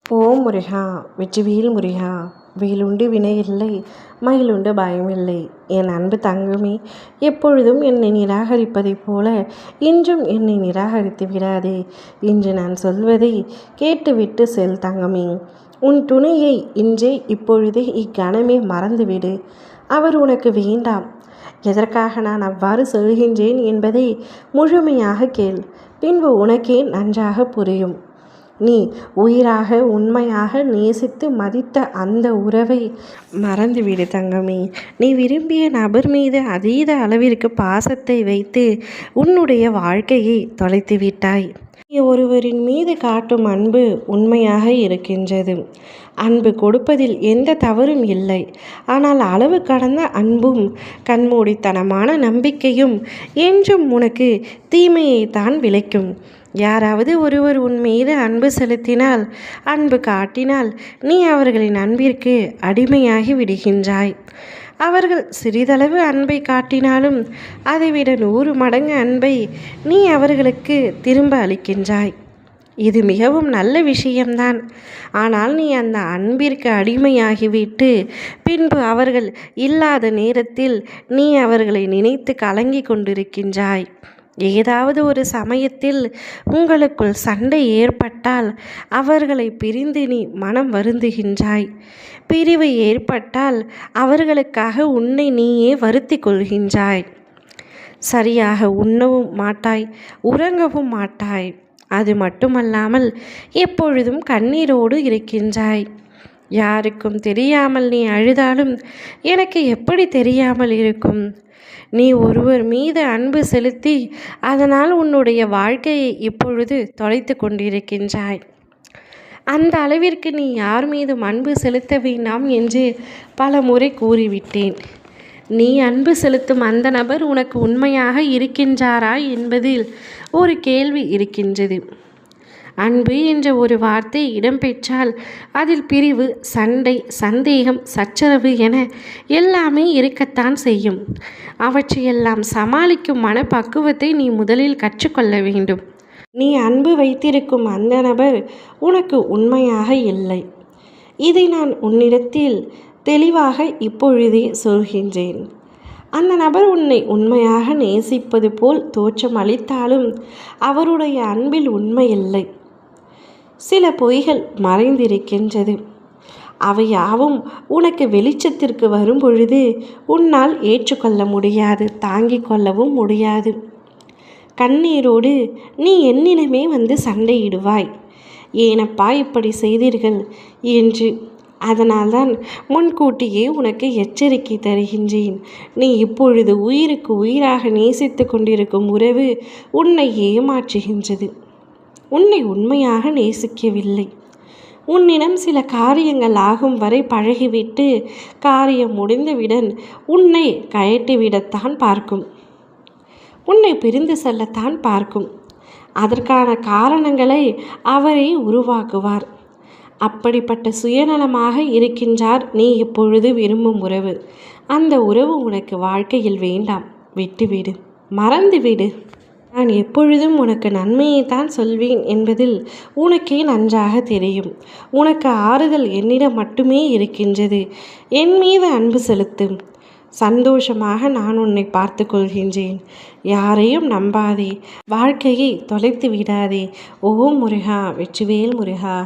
ஓம் முருகா! வெற்றிவேல் முருகா! வேலுண்டு வினையில்லை, மயிலுண்டு பயமில்லை. என் அன்பு தங்கமே, எப்பொழுதும் என்னை நிராகரிப்பதைப் போல இன்றும் என்னை நிராகரித்து விடாதே. இன்று நான் சொல்வதை கேட்டுவிட்டு செல் தங்கமே. உன் துணையை இன்றே இப்பொழுதே இக்கணமே மறந்துவிடு. அவர் உனக்கு வேண்டாம். எதற்காக நான் அவ்வாறு சொல்கின்றேன் என்பதை முழுமையாக கேள். பின்பு உனக்கே நன்றாக புரியும். நீ உயிராக உண்மையாக நேசித்து மதித்த அந்த உறவை மறந்துவிடு தங்கமே. நீ விரும்பிய நபர் மீது அதீத அளவிற்கு பாசத்தை வைத்து உன்னுடைய வாழ்க்கையை தொலைத்து விட்டாய். நீ ஒருவரின் மீது காட்டும் அன்பு உண்மையாக இருக்கின்றது. அன்பு கொடுப்பதில் எந்த தவறும் இல்லை. ஆனால் அளவு கடந்த அன்பும் கண்மூடித்தனமான நம்பிக்கையும் என்றும் உனக்கு தீமையை தான் விளைக்கும். யாராவது ஒருவர் உன் மீது அன்பு செலுத்தினால், அன்பு காட்டினால், நீ அவர்களின் அன்பிற்கு அடிமையாகி விடுகின்றாய். அவர்கள் சிறிதளவு அன்பை காட்டினாலும் அதைவிட 100 மடங்கு அன்பை நீ அவர்களுக்கு திரும்ப அளிக்கின்றாய். இது மிகவும் நல்ல விஷயம்தான். ஆனால் நீ அந்த அன்பிற்கு அடிமையாகிவிட்டு பின்பு அவர்கள் இல்லாத நேரத்தில் நீ அவர்களை நினைத்து கலங்கி கொண்டிருக்கின்றாய். ஏதாவது ஒரு சமயத்தில் உங்களுக்குள் சண்டை ஏற்பட்டால் அவர்களை பிரிந்து நீ மனம் வருந்துகின்றாய். பிரிவு ஏற்பட்டால் அவர்களுக்காக உன்னை நீயே வருத்தி கொள்கின்றாய். சரியாக உண்ணவும் மாட்டாய், உறங்கவும் மாட்டாய். அது மட்டுமல்லாமல் எப்பொழுதும் கண்ணீரோடு இருக்கின்றாய். யாருக்கும் தெரியாமல் நீ அழுதாலும் எனக்கு எப்படி தெரியாமல் இருக்கும்? நீ ஒருவர் மீது அன்பு செலுத்தி அதனால் உன்னுடைய வாழ்க்கையை இப்பொழுது தொலைத்து கொண்டிருக்கின்றாய். அந்த அளவிற்கு நீ யார் மீதும் அன்பு செலுத்த வேண்டாம் என்று பல முறை கூறிவிட்டேன். நீ அன்பு செலுத்தும் அந்த நபர் உனக்கு உண்மையாக இருக்கின்றாரா என்பதில் ஒரு கேள்வி இருக்கின்றது. அன்பு என்ற ஒரு வார்த்தை இடம்பெற்றால் அதில் பிரிவு, சண்டை, சந்தேகம், சச்சரவு என எல்லாமே இருக்கத்தான் செய்யும். அவற்றையெல்லாம் சமாளிக்கும் மனப்பக்குவத்தை நீ முதலில் கற்றுக்கொள்ள வேண்டும். நீ அன்பு வைத்திருக்கும் அந்த நபர் உனக்கு உண்மையாக இல்லை. இதை நான் உன்னிடத்தில் தெளிவாக இப்பொழுதே சொல்கின்றேன். அந்த நபர் உன்னை உண்மையாக நேசிப்பது போல் தோற்றம் அளித்தாலும் அவருடைய அன்பில் உண்மையில்லை. சில பொய்கள் மறைந்திருக்கின்றது. அவை யாவும் உனக்கு வெளிச்சத்திற்கு வரும் பொழுது உன்னால் ஏற்றுக்கொள்ள முடியாது, தாங்கிக் கொள்ளவும் முடியாது. கண்ணீரோடு நீ என்னிடமே வந்து சண்டையிடுவாய். ஏனப்பா இப்படி செய்தீர்கள் என்று. அதனால்தான் முன்கூட்டியே உனக்கு எச்சரிக்கை தருகின்றேன். நீ இப்பொழுது உயிருக்கு உயிராக நேசித்து கொண்டிருக்கும் உறவு உன்னை ஏமாற்றுகின்றது. உன்னை உண்மையாக நேசிக்கவில்லை. உன்னிடம் சில காரியங்கள் ஆகும் வரை பழகிவிட்டு காரியம் முடிந்தவுடன் உன்னை கயட்டிவிடத்தான் பார்க்கும். உன்னை பிரிந்து செல்லத்தான் பார்க்கும். அதற்கான காரணங்களை அவரே உருவாக்குவார். அப்படிப்பட்ட சுயநலமாக இருக்கின்றார் நீ இப்பொழுது விரும்பும் உறவு. அந்த உறவு உனக்கு வாழ்க்கையில் வேண்டாம். விட்டுவிடு, மறந்துவிடு. நான் எப்பொழுதும் உனக்கு நன்மையைத்தான் சொல்வேன் என்பதில் உனக்கே நன்றாக தெரியும். உனக்கு ஆறுதல் என்னிடம் மட்டுமே இருக்கின்றது. என் மீது அன்பு செலுத்தும். சந்தோஷமாக நான் உன்னை பார்த்து கொள்கின்றேன். யாரையும் நம்பாதே. வாழ்க்கையை தொலைத்து விடாதே. ஓம் முருகா! வெற்றிவேல் முருகா!